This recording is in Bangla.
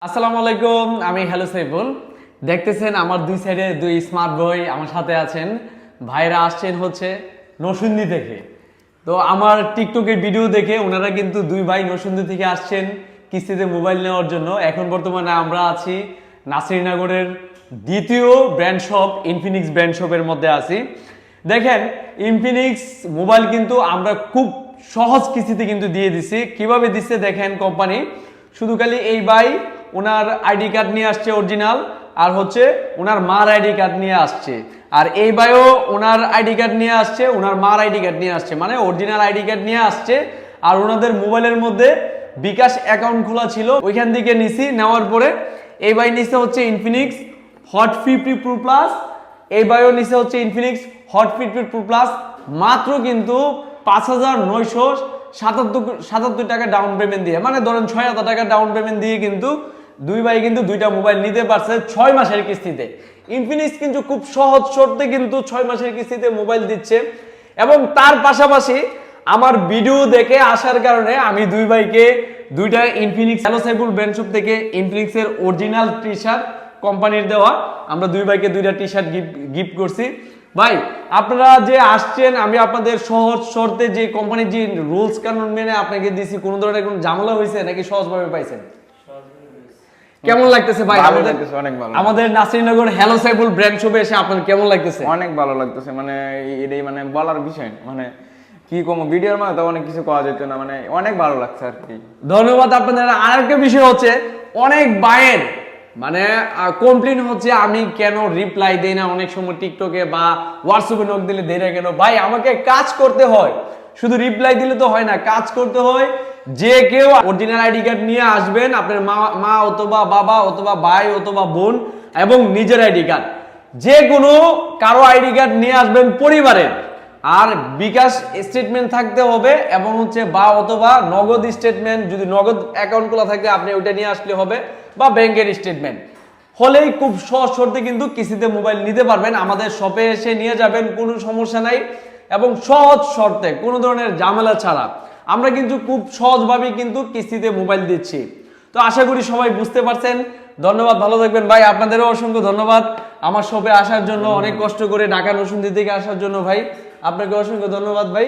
আসসালামু আলাইকুম, আমি হ্যালো সাইফুল। দেখতেছেন আমার দুই সাইডে দুই স্মার্ট বয় আমার সাথে আছেন। ভাইরা আসছেন হচ্ছে নরসিংদী থেকে। তো আমার টিকটকের ভিডিও দেখে ওনারা কিন্তু দুই ভাই নরসিংদী থেকে আসছেন কিস্তিতে মোবাইল নেওয়ার জন্য। এখন বর্তমানে আমরা আছি নাসিরনগরের দ্বিতীয় ব্র্যান্ড শপ ইনফিনিক্স ব্র্যান্ড শপের মধ্যে আছি। দেখেন, ইনফিনিক্স মোবাইল কিন্তু আমরা খুব সহজ কিস্তিতে কিন্তু দিয়ে দিছি। কিভাবে দিচ্ছে দেখেন কোম্পানি, শুধু খালি এই ভাই ওনার আইডি কার্ড নিয়ে আসছে অরিজিনাল, আর হচ্ছে ওনার মার আইডি কার্ড নিয়ে আসছে, আর এই ভাইও ওনার আইডি কার্ড নিয়ে আসছে, ওনার মার আইডি কার্ড নিয়ে আসছে, মানে অরিজিনাল আইডি কার্ড নিয়ে আসছে। আর ওনাদের মোবাইলের মধ্যে বিকাশ অ্যাকাউন্ট খোলা ছিল, ওইখান থেকে নিছি। নেওয়ার পরে এই ভাই নিচে হচ্ছে ইনফিনিক্স হট 50 প্রো প্লাস, এই ভাইও নিচে হচ্ছে ইনফিনিক্স হট 50 প্রো প্লাস। মাত্র কিন্তু 5,977 টাকা ডাউন পেমেন্ট দিয়ে, মানে ধরেন 6,000 টাকা ডাউন পেমেন্ট দিয়ে কিন্তু দুই ভাই কিন্তু দুইটা মোবাইল নিতে পারছে 6 মাসের কিস্তিতে। ইনফিনিক্স কিন্তু খুব সহজ শর্তে কিন্তু 6 মাসের কিস্তিতে মোবাইল দিচ্ছে। এবং তার পাশাপাশি আমার ভিডিও দেখে আসার কারণে আমি দুই ভাইকে দুইটা Infinix hello Saiful brand shop থেকে ইনফিনিক্সের অরিজিনাল টি শার্ট কোম্পানির দেওয়া, আমরা দুই ভাইকে দুইটা টি শার্ট গিফট করছি। ভাই, আপনারা যে আসছেন, আমি আপনাদের সহজ শর্তে যে কোম্পানির যে রুলস কানুন মেনে আপনাকে দিছি, কোন ধরনের কোনো ঝামেলা হয়েছে নাকি সহজভাবে পাইছেন? কেমন লাগতেছে ভাই আমাদের নাসিরনগর হ্যালো সাইফুল ব্র্যান্ড শপে এসে? আপনার কেমন লাগতেছে? অনেক ভালো লাগতেছে, মানে এটাই মানে বলার বিষয়, মানে কি কম ভিডিওর মাধ্যমে অনেক কিছু পাওয়া যেত না, মানে অনেক ভালো লাগছে আর কি। ধন্যবাদ আপনাদের। আরেকটা বিষয় হচ্ছে, অনেক ভাইয়ের মানে কমপ্লেন হচ্ছে আমি কেন রিপ্লাই দেই না অনেক সময় টিকটকে বা হোয়াটসঅ্যাপে নক দিলে দেই না কেন। ভাই, আমাকে কাজ করতে হয়, শুধু রিপ্লাই দিলে তো হয় না, কাজ করতে হয়। যে কেউ অরিজিনাল আইডি কার্ড নিয়ে আসবেন, আপনার মা অথবা বাবা অথবা ভাই অথবা বোন, এবং নিজের আইডি কার্ড, যে কোনো কারো আইডি কার্ড নিয়ে আসবেন পরিবারের। আর বিকাশ স্টেটমেন্ট থাকতে হবে, এবং হচ্ছে বা অথবা নগদ স্টেটমেন্ট, যদি নগদ অ্যাকাউন্ট খোলা থাকে আপনি ওইটা নিয়ে আসলে হবে, বা ব্যাংকের স্টেটমেন্ট হলেই খুব সহজ শর্তে কিন্তু কিস্তিতে মোবাইল নিতে পারবেন। আমাদের শপে এসে নিয়ে যাবেন, কোনো সমস্যা নাই, এবং সহজ শর্তে কোনো ধরনের ঝামেলা ছাড়া আমরা কিন্তু খুব সহজভাবে কিন্তু কিস্তিতে মোবাইল দিচ্ছি। তো আশা করি সবাই বুঝতে পারছেন। ধন্যবাদ, ভালো থাকবেন ভাই। আপনাদেরও অসংখ্য ধন্যবাদ আমার শপে আসার জন্য, অনেক কষ্ট করে ঢাকা নরসিংদী থেকে আসার জন্য। ভাই, আপনাকে অসংখ্য ধন্যবাদ ভাই।